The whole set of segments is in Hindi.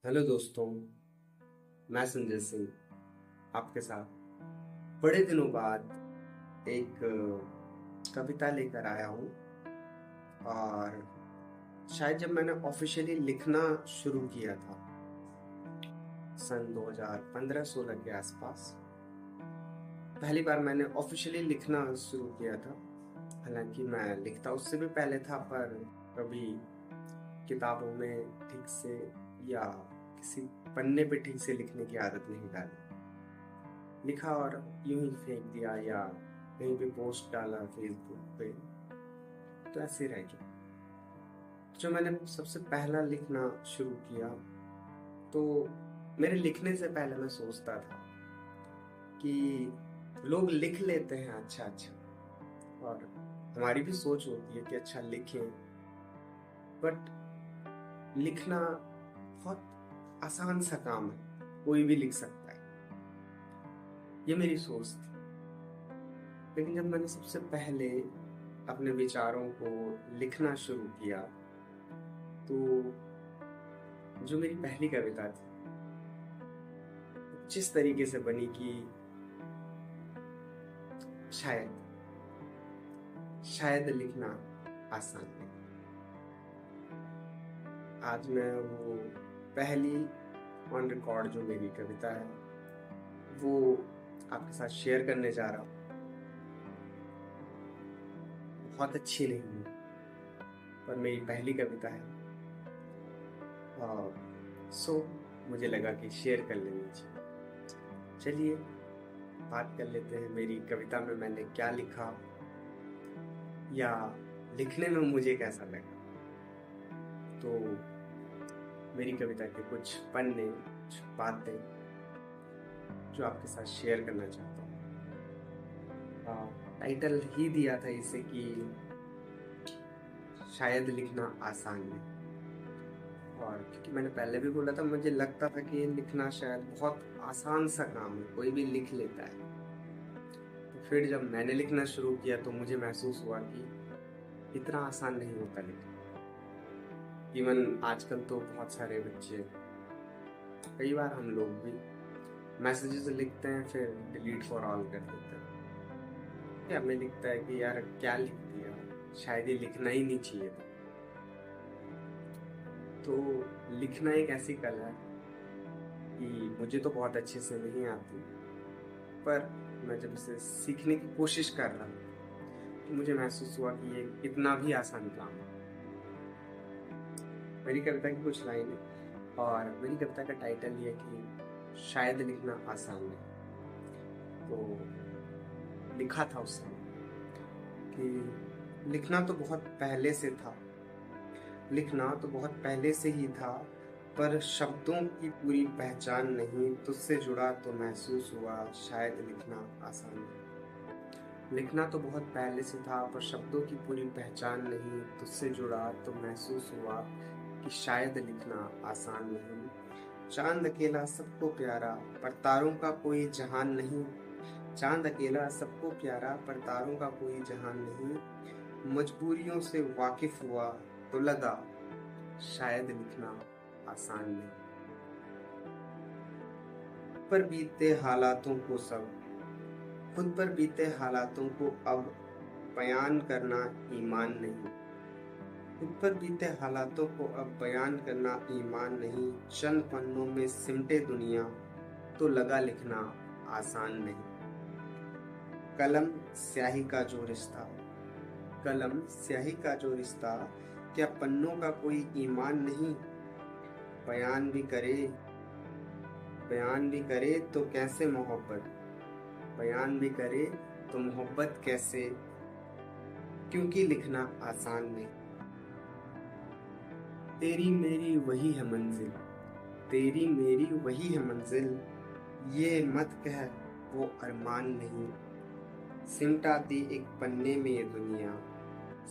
हेलो दोस्तों। मैं संजय सिंह आपके साथ बड़े दिनों बाद एक कविता लेकर आया हूँ। और शायद जब मैंने ऑफिशियली लिखना शुरू किया था सन 2015-16 के आसपास, पहली बार मैंने ऑफिशियली लिखना शुरू किया था। हालांकि मैं लिखता उससे भी पहले था, पर कभी किताबों में ठीक से या किसी पन्ने पे ठीक से लिखने की आदत नहीं डाली। लिखा और यूं ही फेंक दिया या कहीं पे पोस्ट डाला फेसबुक पे, तो ऐसे रह गया। जो मैंने सबसे पहला लिखना शुरू किया, तो मेरे लिखने से पहले मैं सोचता था कि लोग लिख लेते हैं अच्छा अच्छा, और हमारी भी सोच होती है कि अच्छा लिखें, बट लिखना बहुत आसान सा काम है, कोई भी लिख सकता है। ये मेरी सोच थी। लेकिन जब मैंने सबसे पहले अपने विचारों को लिखना शुरू किया, तो जो मेरी पहली कविता थी जिस तरीके से बनी कि शायद शायद लिखना आसान नहीं। आज मैं वो पहली ऑन रिकॉर्ड जो मेरी कविता है वो आपके साथ शेयर करने जा रहा हूँ। बहुत अच्छी नहीं है, पर मेरी पहली कविता है। और सो मुझे लगा कि शेयर कर लेनी चाहिए। चलिए बात कर लेते हैं मेरी कविता में मैंने क्या लिखा, या लिखने में मुझे कैसा लगा। तो मेरी कविता के कुछ पन्ने, कुछ बातें जो आपके साथ शेयर करना चाहता हूँ। टाइटल ही दिया था इसे कि शायद लिखना आसान नहीं। और क्योंकि मैंने पहले भी बोला था, मुझे लगता था कि लिखना शायद बहुत आसान सा काम है, कोई भी लिख लेता है। तो फिर जब मैंने लिखना शुरू किया तो मुझे महसूस हुआ कि इतना आसान नहीं होता लिखना। इवन आजकल तो बहुत सारे बच्चे, कई बार हम लोग भी मैसेजेस लिखते हैं फिर डिलीट फॉर ऑल कर देते हैं। या हमें लिखता है कि यार क्या लिख दिया, शायद ये लिखना ही नहीं चाहिए था। तो लिखना एक ऐसी कला है कि मुझे तो बहुत अच्छे से नहीं आती, पर मैं जब इसे सीखने की कोशिश कर रहा हूँ तो मुझे महसूस हुआ कि ये इतना भी आसान काम है। मेरी कविता की कुछ लाइनें, और मेरी कविता का टाइटल ये है कि शायद लिखना आसान है। तो लिखा था उस समय कि लिखना तो बहुत पहले से था, लिखना तो बहुत पहले से ही था, पर शब्दों की पूरी पहचान नहीं, तुझसे जुड़ा तो महसूस हुआ शायद लिखना आसान है। लिखना तो बहुत पहले से था, पर शब्दों की पूरी पहचान नहीं, तुझसे जुड़ा तो महसूस हुआ कि शायद लिखना आसान नहीं। चांद अकेला सबको प्यारा, पर तारों का कोई जहान नहीं। चांद अकेला सबको प्यारा, पर तारों का कोई जहान नहीं। मजबूरियों से वाकिफ हुआ तो लगा शायद लिखना आसान नहीं। पर बीते हालातों को सब खुद पर बीते हालातों को अब बयान करना ईमान नहीं। खुद पर बीते हालातों को अब बयान करना ईमान नहीं। चंद पन्नों में सिमटे दुनिया तो लगा लिखना आसान नहीं। कलम स्याही का जो रिश्ता, कलम स्याही का जो रिश्ता, क्या पन्नों का कोई ईमान नहीं। बयान भी करे, बयान भी करे तो कैसे मोहब्बत, बयान भी करे तो मोहब्बत कैसे, क्योंकि लिखना आसान नहीं। तेरी मेरी वही है मंजिल, तेरी मेरी वही है मंजिल, ये मत कह वो अरमान नहीं। सिमटा दी एक पन्ने में ये दुनिया,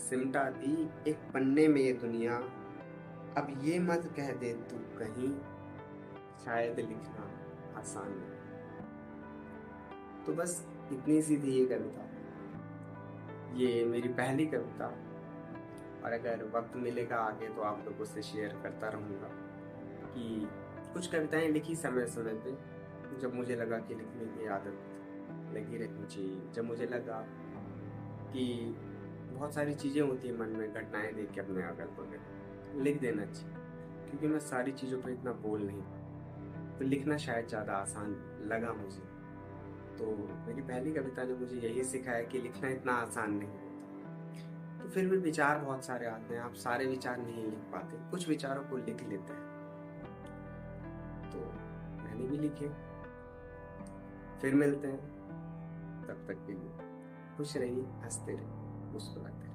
सिमटा दी एक पन्ने में ये दुनिया, अब ये मत कह दे तू कहीं शायद लिखना आसान नहीं। तो बस इतनी सी थी ये कविता, ये मेरी पहली कविता। और अगर वक्त मिलेगा आगे तो आप लोगों से शेयर करता रहूँगा कि कुछ कविताएं लिखी समय समय पे, जब मुझे लगा कि लिखने की आदत लगी रहनी चाहिए, जब मुझे लगा कि बहुत सारी चीज़ें होती हैं मन में, घटनाएं देख के अपने अगल बगल लिख देना चाहिए, क्योंकि मैं सारी चीज़ों पर इतना बोल नहीं पाता, तो लिखना शायद ज़्यादा आसान लगा मुझे। तो मेरी पहली कविता ने मुझे यही सिखाया कि लिखना इतना आसान नहीं होता। तो फिर भी विचार बहुत सारे आते हैं, आप सारे विचार नहीं लिख पाते, कुछ विचारों को लिख लेते हैं। तो मैंने भी लिखे। फिर मिलते हैं, तब तक के लिए खुश रहिए, हंसते रहिए, मुस्कुराते रहिए।